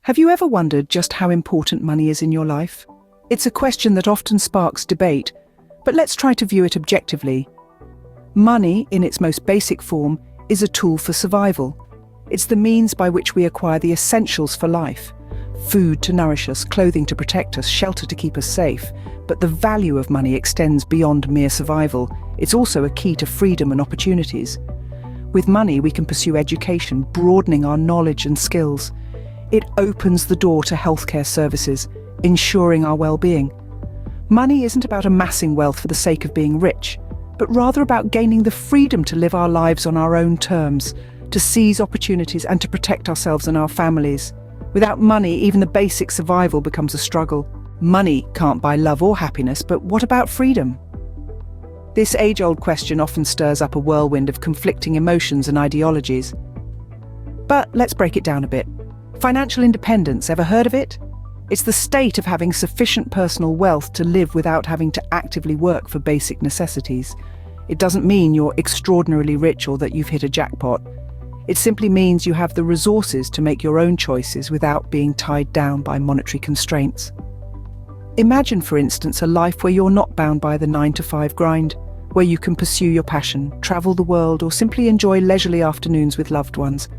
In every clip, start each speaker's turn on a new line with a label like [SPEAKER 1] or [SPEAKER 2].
[SPEAKER 1] Have you ever wondered just how important money is in your life? It's a question that often sparks debate, but let's try to view it objectively. Money, in its most basic form, is a tool for survival. It's the means by which we acquire the essentials for life. Food to nourish us, clothing to protect us, shelter to keep us safe. But the value of money extends beyond mere survival. It's also a key to freedom and opportunities. With money, we can pursue education, broadening our knowledge and skills. It opens the door to healthcare services, ensuring our well-being. Money isn't about amassing wealth for the sake of being rich, but rather about gaining the freedom to live our lives on our own terms, to seize opportunities and to protect ourselves and our families. Without money, even the basic survival becomes a struggle. Money can't buy love or happiness, but what about freedom? This age-old question often stirs up a whirlwind of conflicting emotions and ideologies. But let's break it down a bit. Financial independence, ever heard of it? It's the state of having sufficient personal wealth to live without having to actively work for basic necessities. It doesn't mean you're extraordinarily rich or that you've hit a jackpot. It simply means you have the resources to make your own choices without being tied down by monetary constraints. Imagine, for instance, a life where you're not bound by the 9-to-5 grind, where you can pursue your passion, travel the world, or simply enjoy leisurely afternoons with loved ones.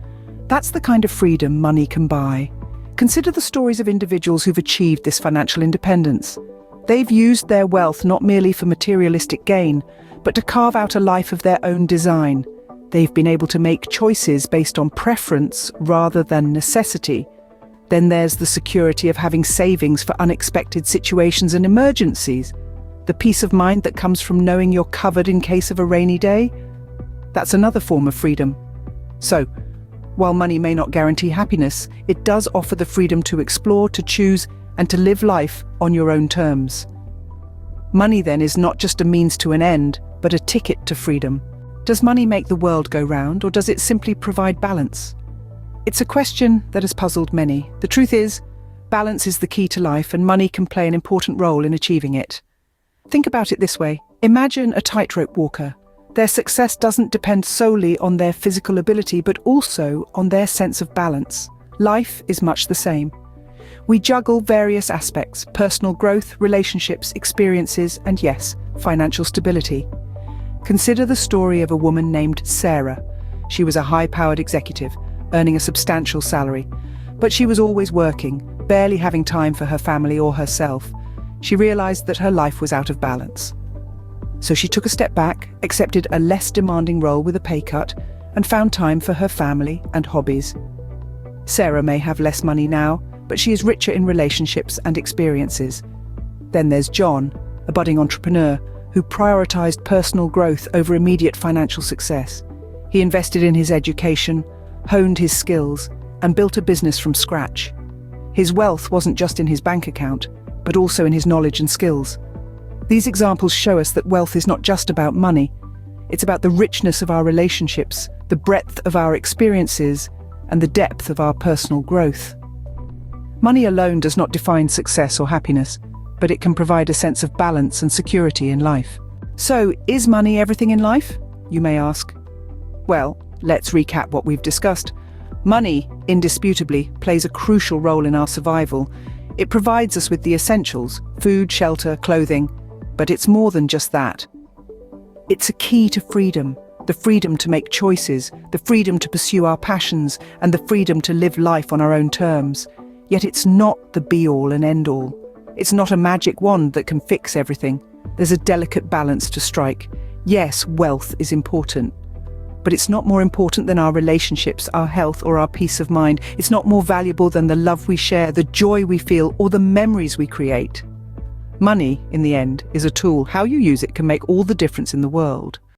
[SPEAKER 1] That's the kind of freedom money can buy. Consider the stories of individuals who've achieved this financial independence. They've used their wealth not merely for materialistic gain, but to carve out a life of their own design. They've been able to make choices based on preference rather than necessity. Then there's the security of having savings for unexpected situations and emergencies. The peace of mind that comes from knowing you're covered in case of a rainy day. That's another form of freedom. So, while money may not guarantee happiness, it does offer the freedom to explore, to choose, and to live life on your own terms. Money then is not just a means to an end, but a ticket to freedom. Does money make the world go round, or does it simply provide balance? It's a question that has puzzled many. The truth is, balance is the key to life, and money can play an important role in achieving it. Think about it this way. Imagine a tightrope walker. Their success doesn't depend solely on their physical ability, but also on their sense of balance. Life is much the same. We juggle various aspects: personal growth, relationships, experiences, and yes, financial stability. Consider the story of a woman named Sarah. She was a high-powered executive, earning a substantial salary, but she was always working, barely having time for her family or herself. She realized that her life was out of balance. So she took a step back, accepted a less demanding role with a pay cut, and found time for her family and hobbies. Sarah may have less money now, but she is richer in relationships and experiences. Then there's John, a budding entrepreneur who prioritized personal growth over immediate financial success. He invested in his education, honed his skills, and built a business from scratch. His wealth wasn't just in his bank account, but also in his knowledge and skills. These examples show us that wealth is not just about money. It's about the richness of our relationships, the breadth of our experiences, and the depth of our personal growth. Money alone does not define success or happiness, but it can provide a sense of balance and security in life. So, is money everything in life? You may ask. Well, let's recap what we've discussed. Money, indisputably, plays a crucial role in our survival. It provides us with the essentials: food, shelter, clothing. But it's more than just that. It's a key to freedom, the freedom to make choices, the freedom to pursue our passions, and the freedom to live life on our own terms. Yet it's not the be-all and end-all. It's not a magic wand that can fix everything. There's a delicate balance to strike. Yes, wealth is important, but it's not more important than our relationships, our health, or our peace of mind. It's not more valuable than the love we share, the joy we feel, or the memories we create. Money, in the end, is a tool. How you use it can make all the difference in the world.